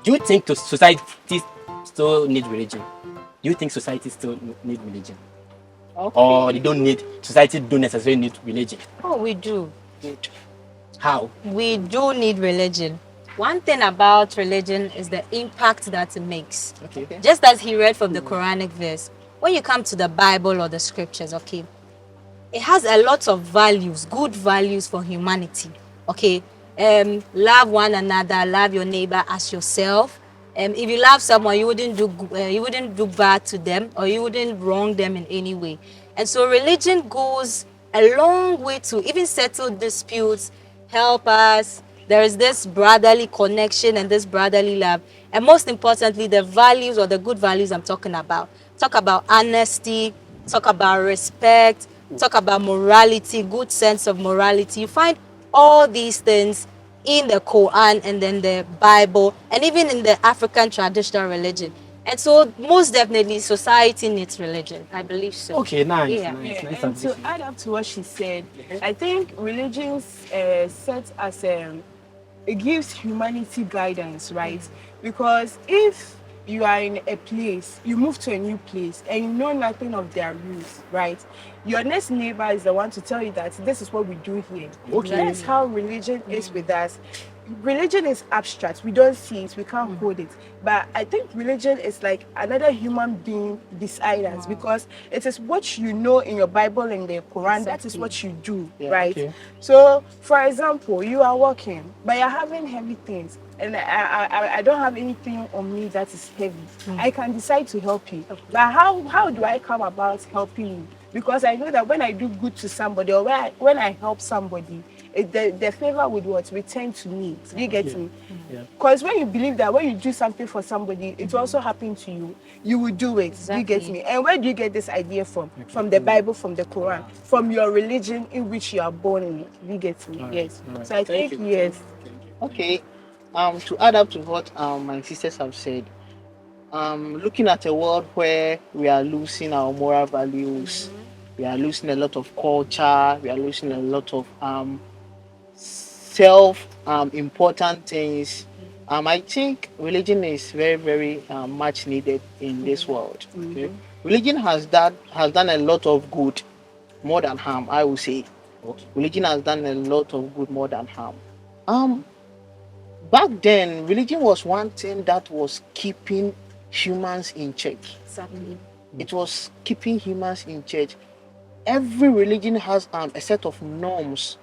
Do you think society still need religion? Do you think society still need religion? Okay. Or they don't need, society don't necessarily need religion? Oh, we do. How? We do need religion. One thing about religion is the impact that it makes. Okay. Just as he read from the Quranic verse, when you come to the Bible or the scriptures, okay, it has a lot of values, good values for humanity. Okay, love one another, love your neighbor as yourself. If you love someone, you wouldn't do bad to them, or you wouldn't wrong them in any way. And so religion goes a long way to even settle disputes, help us. There is this brotherly connection and this brotherly love. And most importantly, the values or the good values I'm talking about. Talk about honesty, talk about respect, talk about morality, good sense of morality. You find all these things in the Quran and then the Bible and even in the African traditional religion. And so most definitely society needs religion. I believe so. Okay, nice, Yeah. nice. And to add up to what she said, I think religions set as it gives humanity guidance, right? Because if you are in a place, you move to a new place and you know nothing of their rules, right? Your next neighbor is the one to tell you that this is what we do here. Okay. That's how religion is with us. Religion is abstract. We don't see it, we can't hold it. But I think religion is like another human being beside us, because it is what you know in your Bible and the Quran, that is what you do, right? Okay. So, for example, you are working, but you're having heavy things, and I don't have anything on me that is heavy. I can decide to help you. But how do I come about helping you? Because I know that when I do good to somebody, or when I help somebody, the favor would what return to me. Do you get me? Because when you believe that when you do something for somebody, it will also happen to you, you will do it. Do you get me? And where do you get this idea from? From the Bible, from the Quran, from your religion in which you are born in. Do you get me? Yes. So I think yes. Okay. To add up to what my sisters have said, looking at a world where we are losing our moral values, we are losing a lot of culture, we are losing a lot of self important things. I think religion is very, very much needed in this world. Okay? Religion has done a lot of good more than harm, I would say. Religion has done a lot of good more than harm. Back then, religion was one thing that was keeping humans in check. Exactly. It was keeping humans in check. Every religion has a set of norms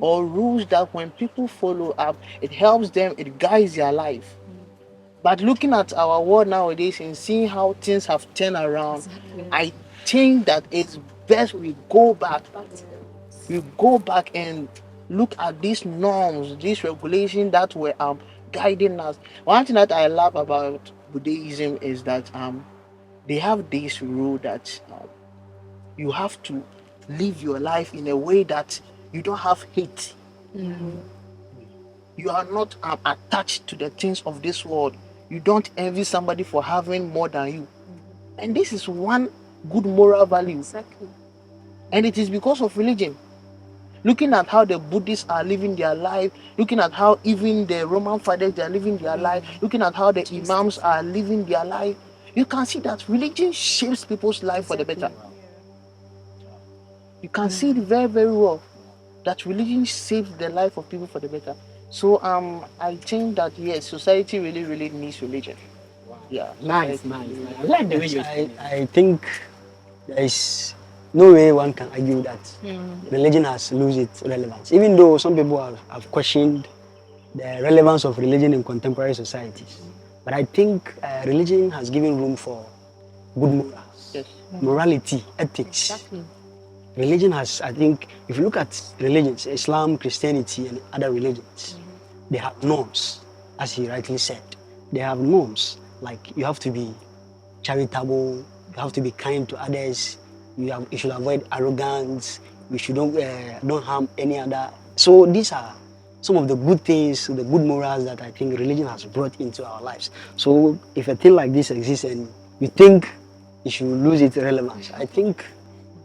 or rules that when people follow up, it helps them, it guides their life. But looking at our world nowadays and seeing how things have turned around, I think that it's best we go back. We go back and look at these norms, these regulations that were guiding us. One thing that I love about Buddhism is that they have this rule that you have to live your life in a way that you don't have hate. You are not attached to the things of this world. You don't envy somebody for having more than you. And this is one good moral value. Exactly. And it is because of religion. Looking at how the Buddhists are living their life, looking at how even the Roman fathers they are living their life, looking at how the imams are living their life, you can see that religion shapes people's life for the better. You can see it very, very well that religion saves the life of people for the better. So I think that yes, society really, really needs religion. Yeah. Nice. I like the way you I think there is no way one can argue that religion has lost its relevance. Even though some people have questioned the relevance of religion in contemporary societies. But I think religion has given room for good morals, morality, ethics. Exactly. Religion has, I think, if you look at religions, Islam, Christianity, and other religions, they have norms, as he rightly said. They have norms, like you have to be charitable, you have to be kind to others, you should avoid arrogance, you should don't harm any other. So these are some of the good things, the good morals that I think religion has brought into our lives. So if a thing like this exists and you think it should lose its relevance, I think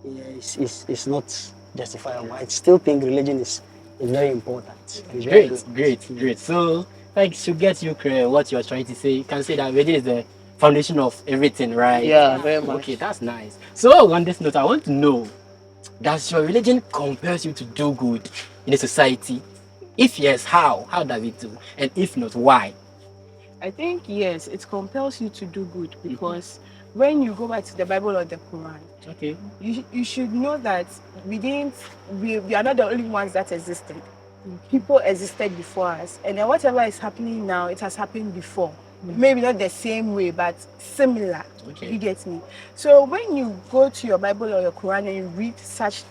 it's not justifiable. I still think religion is is very important. And it's very Great, good. great. So, like, to get you clear, what you're trying to say, you can say that religion is the foundation of everything, right? Yeah, very much. Okay, that's nice. So, on this note, I want to know, does your religion compels you to do good in a society? If yes, how? How does it do? And if not, why? I think yes, it compels you to do good because when you go back to the Bible or the Quran, Okay. you should know that we are not the only ones that existed. People existed before us, and then whatever is happening now, it has happened before. Maybe not the same way, but similar. Okay. You get me? So when you go to your Bible or your Quran and you read such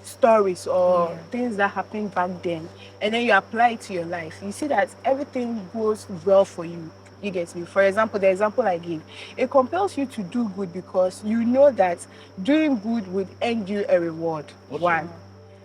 stories or things that happened back then, and then you apply it to your life, you see that everything goes well for you. You get me? For example, the example I gave, it compels you to do good because you know that doing good would earn you a reward. Okay. One.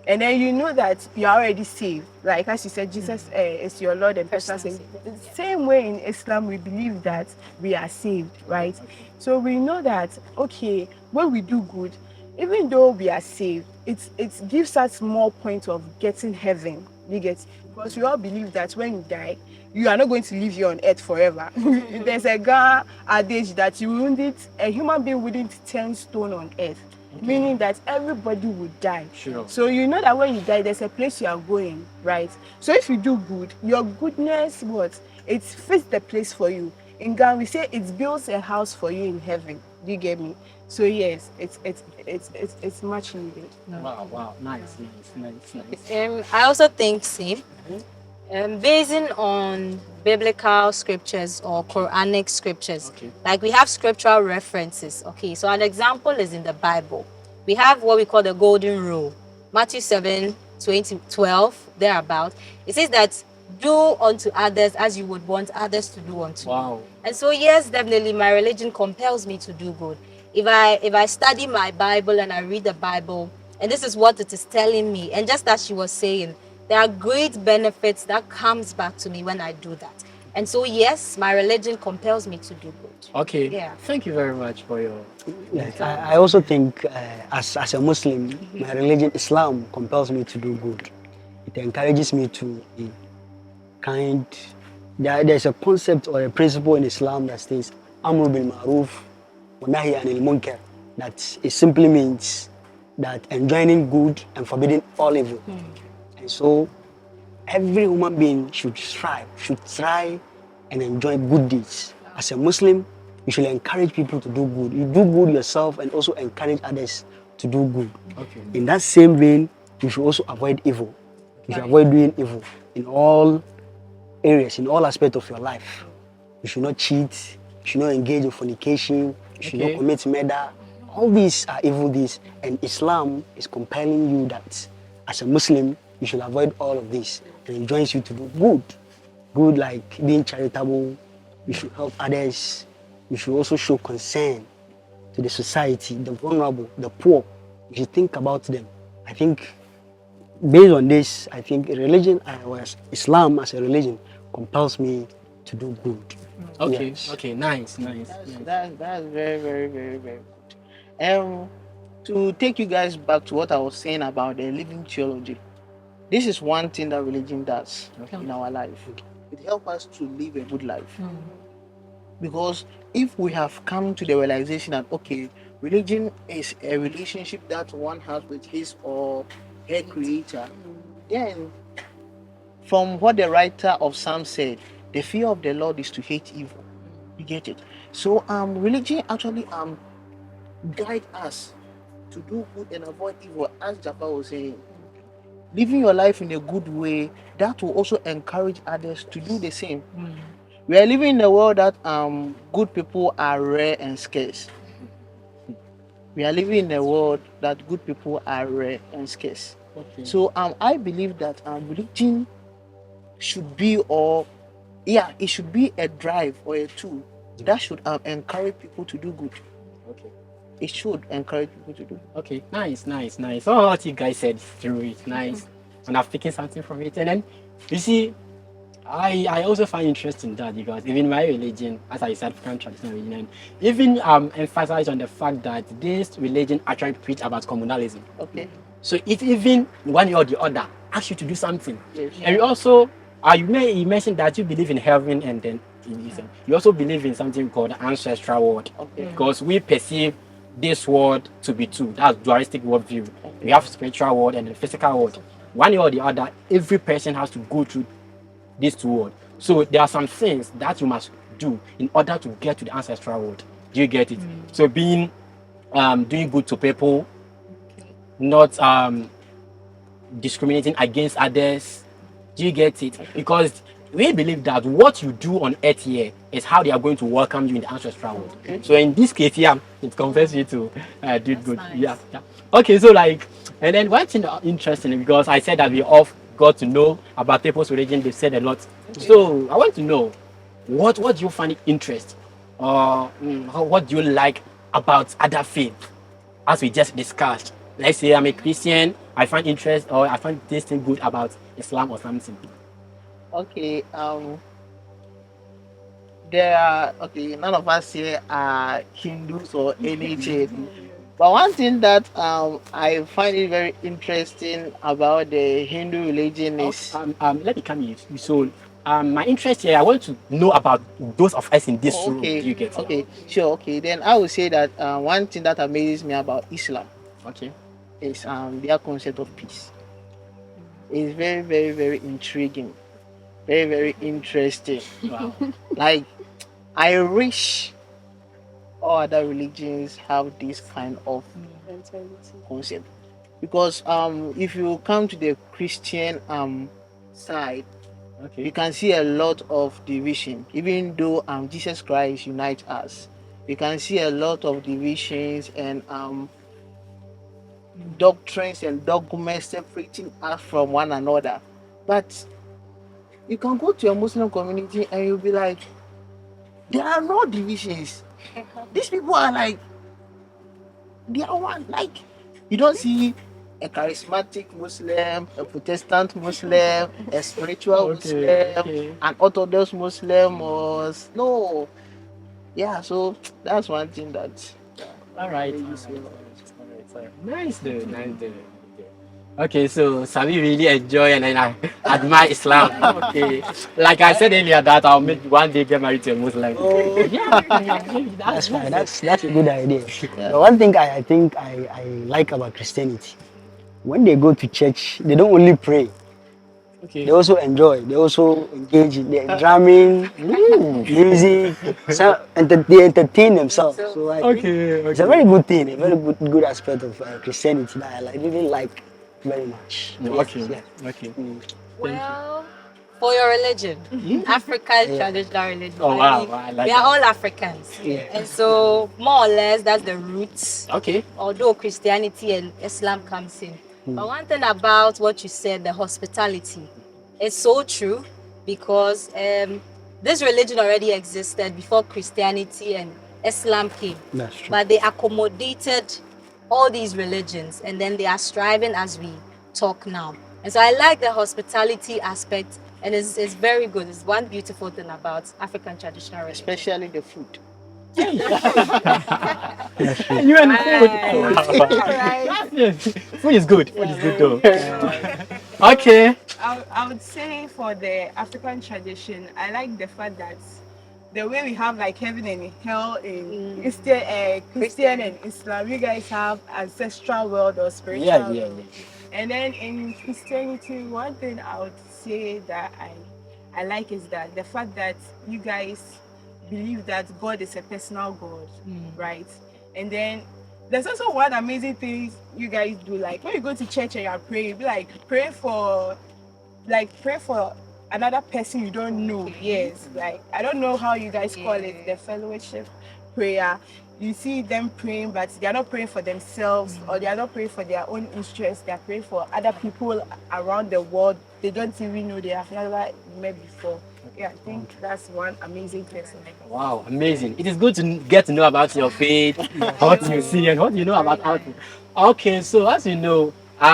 And then you know that you are already saved. Like as you said, Jesus is your Lord and personal Savior. The same way in Islam, we believe that we are saved, right? So we know that, okay, when we do good, even though we are saved, it gives us more point of getting heaven. You get? Because we all believe that when you die, you are not going to live here on earth forever. There's a Ghana adage that a human being wouldn't turn stone on earth. Meaning that everybody would die. Sure. So you know that when you die, there's a place you are going, right? So if you do good, your goodness, it fits the place for you. In Ghana, we say it builds a house for you in heaven. Do you get me? So yes, it's much needed. Wow. Nice. I also think, see, basing on biblical scriptures or Quranic scriptures, Okay. like we have scriptural references. Okay, so an example is in the Bible. We have what we call the golden rule, Matthew 7:12, thereabout. It says that do unto others as you would want others to do unto you. Wow. And so yes, definitely my religion compels me to do good. If I study my Bible and I read the Bible, and this is what it is telling me, and just as she was saying, there are great benefits that comes back to me when I do that. And so yes, my religion compels me to do good. Okay. Yeah. Thank you very much for your. Yes, I also think as a Muslim, my religion, Islam, compels me to do good. It encourages me to be kind. There's a concept or a principle in Islam that says, Amr bil Ma'ruf wa Nahi anil Munkar. That it simply means that enjoining good and forbidding all evil. And so every human being should try and enjoy good deeds. As a Muslim, you should encourage people to do good. You do good yourself and also encourage others to do good. Okay. In that same vein, you should also avoid evil. You should avoid doing evil in all areas, in all aspects of your life. You should not cheat, you should not engage in fornication, you should not commit murder. All these are evil deeds, and Islam is compelling you that as a Muslim, you should avoid all of this, and it joins you to do good. Good like being charitable, you should help others, you should also show concern to the society, the vulnerable, the poor. You should think about them. I think based on this, I think Islam as a religion compels me to do good. Okay. Yes. Okay. Nice. That's very, very, very, very good. To take you guys back to what I was saying about the living theology, this is one thing that religion does in our life. It helps us to live a good life. Because if we have come to the realization that, okay, religion is a relationship that one has with his or her creator, then from what the writer of Psalm said, the fear of the Lord is to hate evil. You get it? So religion actually guide us to do good and avoid evil, as Jaffa was saying. Living your life in a good way, that will also encourage others to do the same. We are living in a world that good people are rare and scarce. We are living in a world that good people are rare and scarce. Okay. So I believe that religion should be, it should be a drive or a tool that should encourage people to do good. Okay. It should encourage people to do. Okay. Nice. Oh, what you guys said through it, nice. And I've taken something from it. And then you see, I also find interest in that because even my religion, as I said, African traditional religion, even emphasize on the fact that this religion actually preach about communalism. Okay. So if even one or the other ask you to do something. Yes. And you also, you mentioned that you believe in heaven, and then you also believe in something called ancestral world. Okay. Because we perceive this world to be two. That's dualistic worldview. We have spiritual world and the physical world. One way or the other, every person has to go through these two worlds. So there are some things that you must do in order to get to the ancestral world. Do you get it? So being doing good to people, not discriminating against others. Do you get it? Because we believe that what you do on earth here is how they are going to welcome you in the ancestral world. So in this case, yeah, it confers you to do good. nice. Yeah. Okay, so like, and then one thing interesting, because I said that we all got to know about people's religion. They said a lot. So I want to know what do you find interest, or what do you like about other faith, as we just discussed. Let's say I'm a Christian, I find interest or I find this thing good about Islam or something. Okay. There are none of us here are Hindus or anything. But one thing that I find it very interesting about the Hindu religion is Let me come in. So my interest here, I want to know about those of us in this room. Do you get it? okay, sure, okay. Then I would say that one thing that amazes me about Islam Okay. is their concept of peace. It's very, very, very intriguing, very, very interesting. Wow. Like, I wish all other religions have this kind of concept, because if you come to the Christian side, Okay. you can see a lot of division. Even though Jesus Christ unites us, you can see a lot of divisions and doctrines and dogmas separating us from one another. But you can go to a Muslim community and you'll be like, there are no divisions. These people are like, they are one. Like, you don't see a charismatic Muslim, a Protestant Muslim, a spiritual Muslim, an Orthodox Muslim, or no. Yeah, so that's one thing that. All right. Nice, though. Nice, though. Okay, so Sabi really enjoy and I admire Islam. Okay, like I said earlier, that I'll make one day get married to a Muslim. Oh. Yeah, That's fine. That's a good idea. But one thing I think I like about Christianity, when they go to church, they don't only pray. Okay. They also enjoy. They also engage in the drumming, music. They entertain themselves. So I think it's a very good thing, a very good aspect of Christianity that I really like very much. Okay. Yeah. Okay. Well, for your religion, African traditional religion. Oh, wow, I like we are that. all Africans, and so more or less that's the roots. Okay. Although Christianity and Islam comes in, but one thing about what you said, the hospitality, is so true, because this religion already existed before Christianity and Islam came. That's true. But they accommodated all these religions, and then they are striving as we talk now. And so I like the hospitality aspect, and it's very good. It's one beautiful thing about African traditional religion. Especially the food. You and food. Right. Yes. Food is good. Food is good though. Okay. I would say for the African tradition, I like the fact that the way we have like heaven and hell in Christian and Islam, you guys have ancestral world or spiritual world. And then in Christianity, one thing I would say that I like is that the fact that you guys believe that God is a personal God, right? And then there's also one amazing thing you guys do, like when you go to church and you're praying, you be like pray for another person you don't know. Yes, like I don't know how you guys call it, the fellowship prayer. You see them praying, but they are not praying for themselves, or they are not praying for their own interests. They are praying for other people around the world they don't even know, they have never met before. Yeah, I think that's one amazing person. Wow, amazing. It is good to get to know about your faith, what you see, and what you know about how to. Okay, so as you know,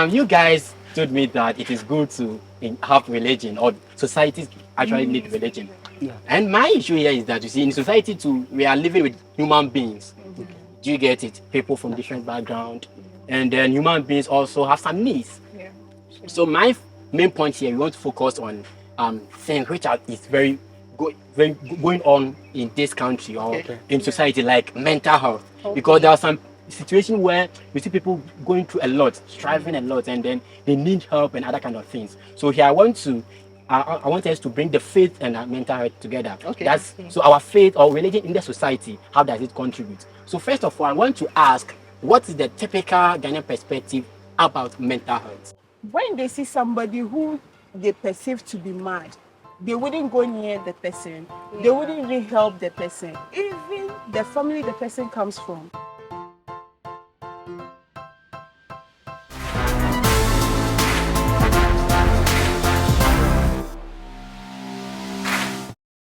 you guys told me that it is good to have religion, or societies actually need religion. Yeah. And my issue here is that, you see, in society too, we are living with human beings. Do you get it? People from different backgrounds. And then human beings also have some needs. Yeah. So my main point here, we want to focus on things which is very going on in this country or Okay. in society, like mental health. Because there are some situations where you see people going through a lot, striving a lot, and then they need help and other kind of things. So here I want us to bring the faith and mental health together. Okay. So our faith or religion in the society, how does it contribute? So first of all, I want to ask, what is the typical Ghanaian perspective about mental health? When they see somebody who they perceive to be mad, they wouldn't go near the person. They wouldn't even help the person. Even the family the person comes from,